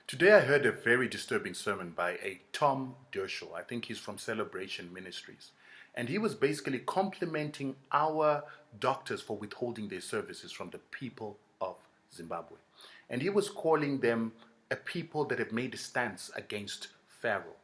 Today I heard a very disturbing sermon by a Tom Deuschle. I think he's from Celebration Ministries. And he was basically complimenting our doctors for withholding their services from the people of Zimbabwe. And he was calling them a people that have made a stance against Pharaoh,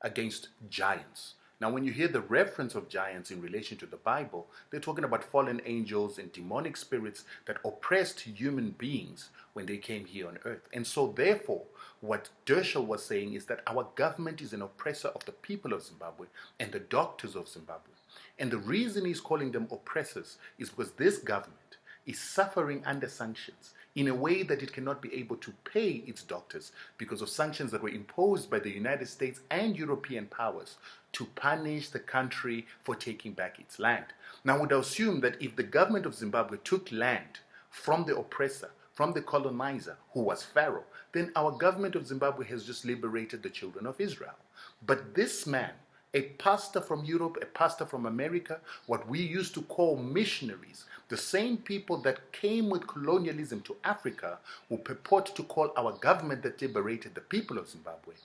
against giants. Now, when you hear the reference of giants in relation to the Bible, they're talking about fallen angels and demonic spirits that oppressed human beings when they came here on earth. And so, therefore, what Deuschle was saying is that our government is an oppressor of the people of Zimbabwe and the doctors of Zimbabwe. And the reason he's calling them oppressors is because this government is suffering under sanctions in a way that it cannot be able to pay its doctors because of sanctions that were imposed by the United States and European powers to punish the country for taking back its land. Now, I would assume that if the government of Zimbabwe took land from the oppressor, from the colonizer, who was Pharaoh, then our government of Zimbabwe has just liberated the children of Israel. But this man, a pastor from Europe, a pastor from America, what we used to call missionaries, the same people that came with colonialism to Africa, who purport to call our government that liberated the people of Zimbabwe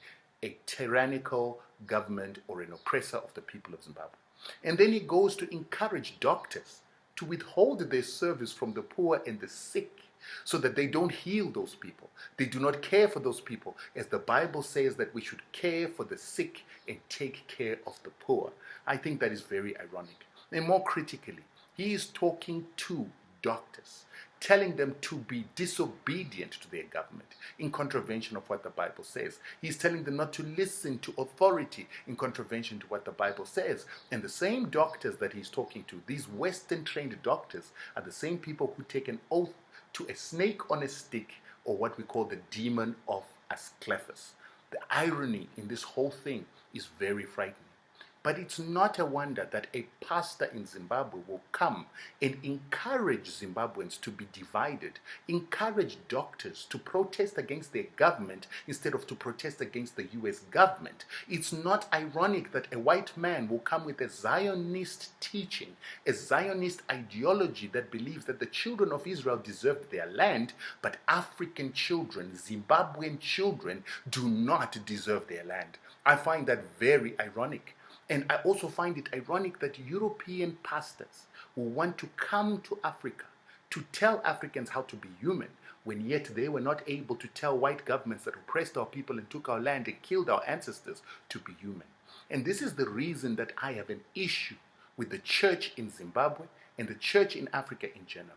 a tyrannical government or an oppressor of the people of Zimbabwe. And then he goes to encourage doctors to withhold their service from the poor and the sick so that they don't heal those people. They do not care for those people, as the Bible says that we should care for the sick and take care of the poor. I think that is very ironic. And more critically, he is talking to doctors, telling them to be disobedient to their government in contravention of what the Bible says. He's telling them not to listen to authority in contravention to what the Bible says. And the same doctors that he's talking to, these Western trained doctors, are the same people who take an oath to a snake on a stick, or what we call the demon of Asclepius. The irony in this whole thing is very frightening. But it's not a wonder that a pastor in Zimbabwe will come and encourage Zimbabweans to be divided, encourage doctors to protest against their government instead of to protest against the US government. It's not ironic that a white man will come with a Zionist teaching, a Zionist ideology that believes that the children of Israel deserved their land, but African children, Zimbabwean children, do not deserve their land. I find that very ironic. And I also find it ironic that European pastors who want to come to Africa to tell Africans how to be human, when yet they were not able to tell white governments that oppressed our people and took our land and killed our ancestors to be human. And this is the reason that I have an issue with the church in Zimbabwe and the church in Africa in general.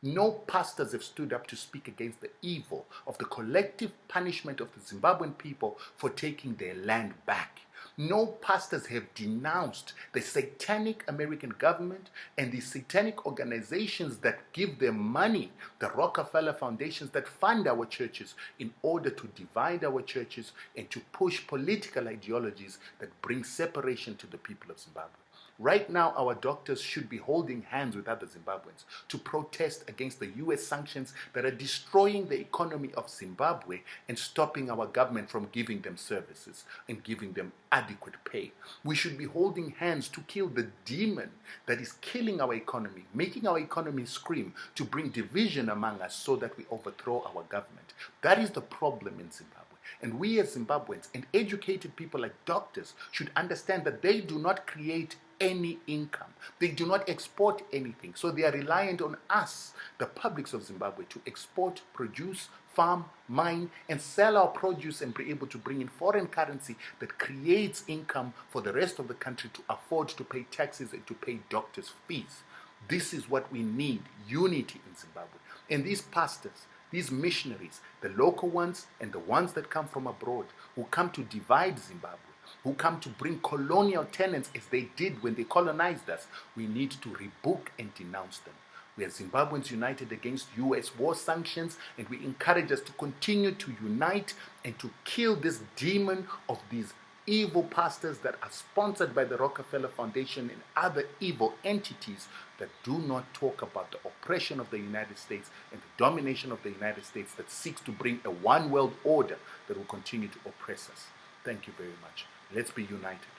No pastors have stood up to speak against the evil of the collective punishment of the Zimbabwean people for taking their land back. No pastors have denounced the satanic American government and the satanic organizations that give them money, the Rockefeller foundations that fund our churches in order to divide our churches and to push political ideologies that bring separation to the people of Zimbabwe. Right now, our doctors should be holding hands with other Zimbabweans to protest against the US sanctions that are destroying the economy of Zimbabwe and stopping our government from giving them services and giving them adequate pay. We should be holding hands to kill the demon that is killing our economy, making our economy scream, to bring division among us so that we overthrow our government. That is the problem in Zimbabwe. And we as Zimbabweans and educated people like doctors should understand that they do not create any income. They do not export anything. So they are reliant on us, the publics of Zimbabwe, to export, produce, farm, mine, and sell our produce and be able to bring in foreign currency that creates income for the rest of the country to afford to pay taxes and to pay doctors' fees. This is what we need, unity in Zimbabwe. And these pastors, these missionaries, the local ones and the ones that come from abroad, who come to divide Zimbabwe, who come to bring colonial tenants as they did when they colonized us, we need to rebuke and denounce them. We are Zimbabweans united against US war sanctions, and we encourage us to continue to unite and to kill this demon of these evil pastors that are sponsored by the Rockefeller Foundation and other evil entities that do not talk about the oppression of the United States and the domination of the United States that seeks to bring a one world order that will continue to oppress us. Thank you very much. Let's be united.